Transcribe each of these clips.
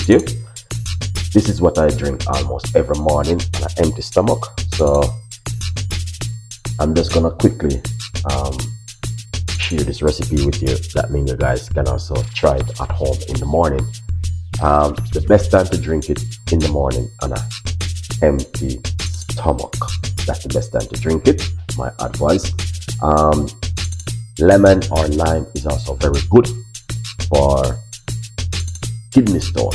with you. This is what I drink almost every morning on an empty stomach. So I'm just gonna quickly share this recipe with you. That means you guys can also try it at home in the morning. The best time to drink it in the morning on an empty stomach. That's the best time to drink it, my advice. Lemon or lime is also very good for kidney stone.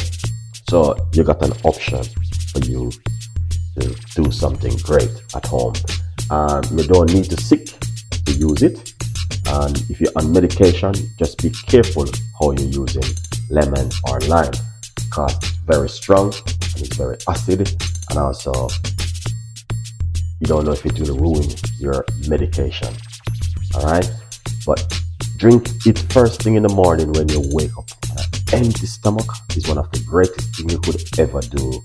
So you got an option for you to do something great at home. You don't need to sick to use it. And if you're on medication, just be careful how you're using lemon or lime, because it's very strong and it's very acid, and also you don't know if it will ruin your medication. All right, but drink it first thing in the morning when you wake up. An empty stomach is one of the greatest things you could ever do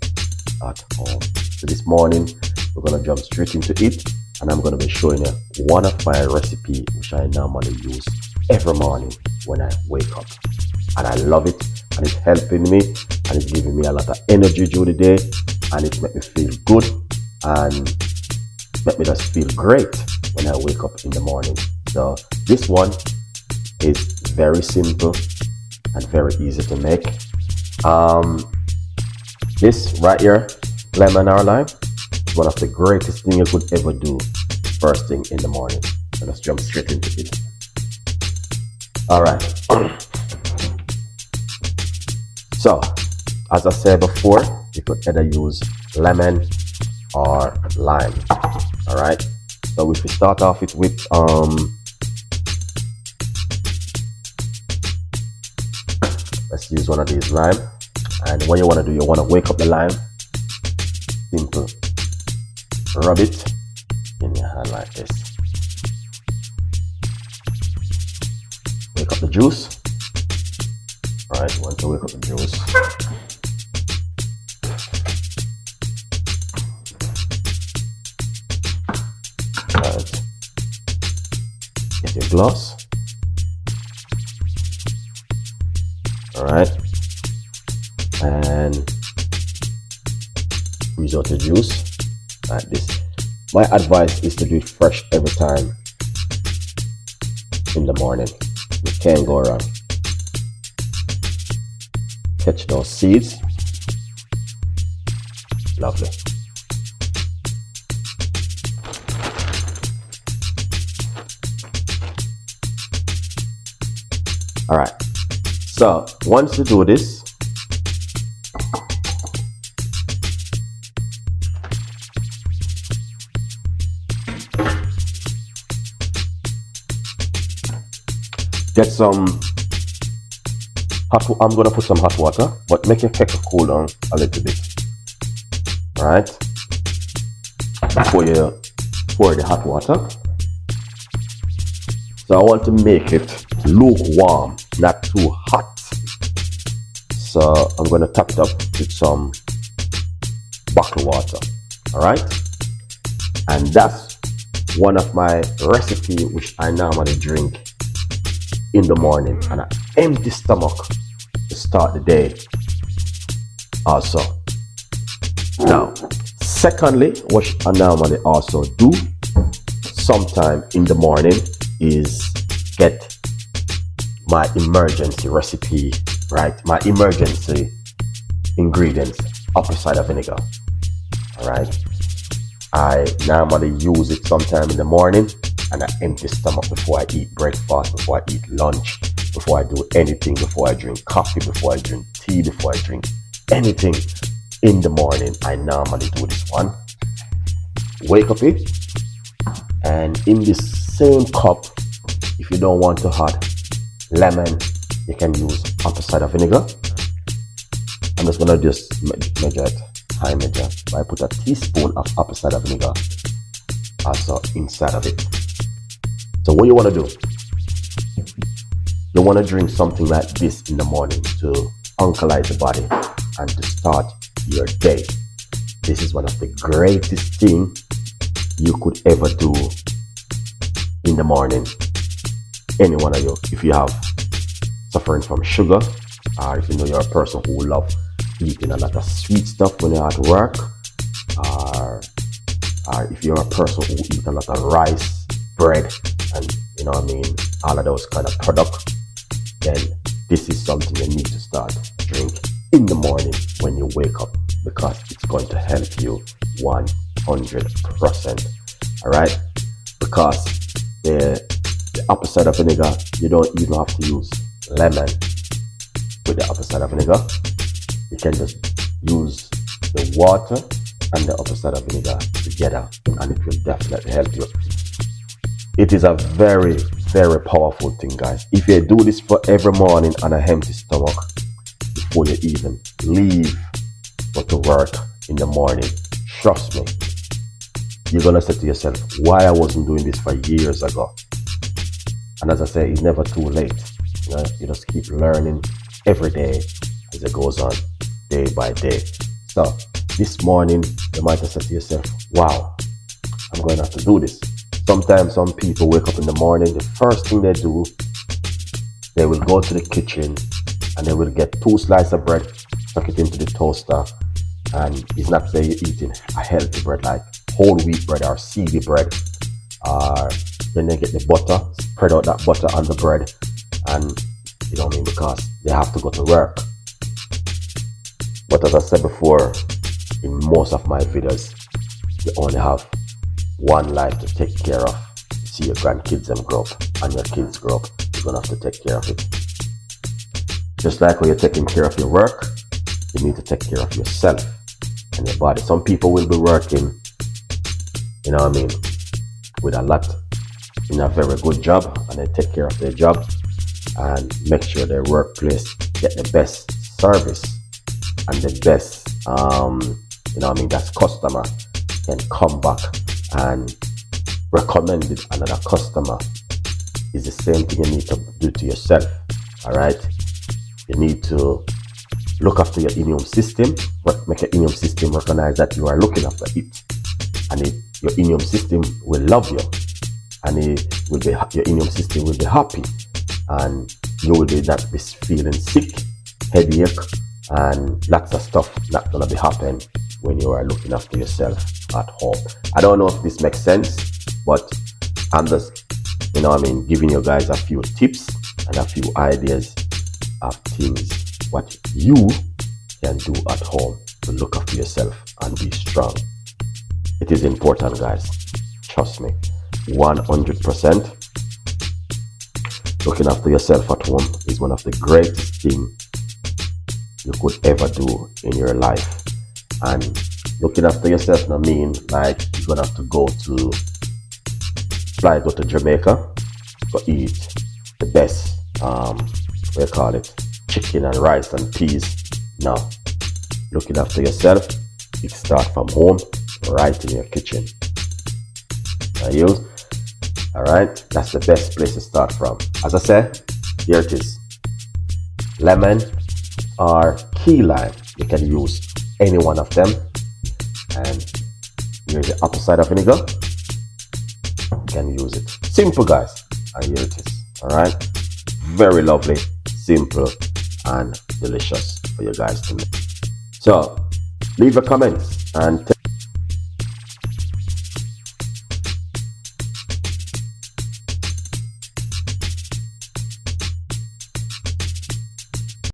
at home. So this morning we're gonna jump straight into it, and I'm gonna be showing you one of my recipes which I normally use every morning when I wake up, and I love it, and it's helping me, and it's giving me a lot of energy during the day, and it makes me feel good and make me just feel great when I wake up in the morning. So this one is very simple and very easy to make. This right here, lemon or lime, is one of the greatest things you could ever do first thing in the morning. So let's jump straight into it. All right. So as I said before, you could either use lemon or lime. All right, so if we start off it with let's use one of these lime. And what you want to do, you want to wake up the lime, simple, rub it in your hand like this, wake up the juice. All right, you want to wake up the juice. Right. Get your glass. All right, and squeeze out the juice like this. My advice is to do it fresh every time in the morning. You can't go wrong. Catch those seeds. Lovely. All right, so once you do this, get some hot. I'm gonna put some hot water, but make your kettle cool down a little bit. All right, before you pour the hot water. So I want to make it lukewarm, not too hot. So I'm going to top it up with some bottled water. All right, and that's one of my recipes which I normally drink in the morning on an empty stomach to start the day also. Now secondly, what I normally also do sometime in the morning is get my emergency recipe, right? My emergency ingredients, apple cider vinegar. All right, I normally use it sometime in the morning and an empty stomach before I eat breakfast, before I eat lunch, before I do anything, before I drink coffee, before I drink tea, before I drink anything in the morning. I normally do this one. Wake up it, and in this same cup, if you don't want to add lemon, you can use apple cider vinegar. I'm just gonna measure it, high measure. I put a teaspoon of apple cider vinegar also inside of it. So what you want to do, you want to drink something like this in the morning to alkalize the body and to start your day. This is one of the greatest things you could ever do in the morning. Any one of you, if you have suffering from sugar, or if you know you're a person who loves eating a lot of sweet stuff when you're at work, or if you're a person who eats a lot of rice, bread, and all of those kind of products, then this is something you need to start drink in the morning when you wake up, because it's going to help you 100%. All right, because the apple cider vinegar, you don't even have to use lemon with the apple cider vinegar. You can just use the water and the apple cider vinegar together, and it will definitely help you. It is a very, very powerful thing, guys. If you do this for every morning on an empty stomach before you even leave go to work in the morning, trust me, you're gonna say to yourself, why I wasn't doing this for years ago? And as I say, it's never too late. You just keep learning every day as it goes on, day by day. So this morning, you might have said to yourself, wow, I'm going to have to do this. Sometimes some people wake up in the morning, the first thing they do, they will go to the kitchen and they will get 2 slices of bread, tuck it into the toaster, and it's not saying you're eating a healthy bread like whole wheat bread or seedy bread. Then they get the butter, spread out that butter on the bread, and because they have to go to work. But as I said before, in most of my videos, you only have one life to take care of. You see your grandkids them grow up and your kids grow up, you're gonna have to take care of it. Just like when you're taking care of your work, you need to take care of yourself and your body. Some people will be working, with a lot in a very good job, and they take care of their job and make sure their workplace get the best service and the best that customer can come back and recommend it another customer. Is the same thing you need to do to yourself. All right, you need to look after your immune system, but make your immune system recognize that you are looking after it, and your immune system will love you, and your immune system will be happy, and you will not be feeling sick, headache, and lots of stuff not gonna be happening when you are looking after yourself at home. I don't know if this makes sense, but I'm just giving you guys a few tips and a few ideas of things what you can do at home to look after yourself and be strong. It is important, guys, trust me, 100%. Looking after yourself at home is one of the greatest things you could ever do in your life. And looking after yourself now mean like you're gonna have to go to Jamaica, go eat the best chicken and rice and peas. No, looking after yourself, you start from home, right in your kitchen. Alright, that's the best place to start from. As I said, here it is. Lemon or key lime, you can use any one of them. And here's the apple cider vinegar, you can use it. Simple, guys, and here it is. Alright, very lovely, simple, and delicious for you guys to make. So leave your comments and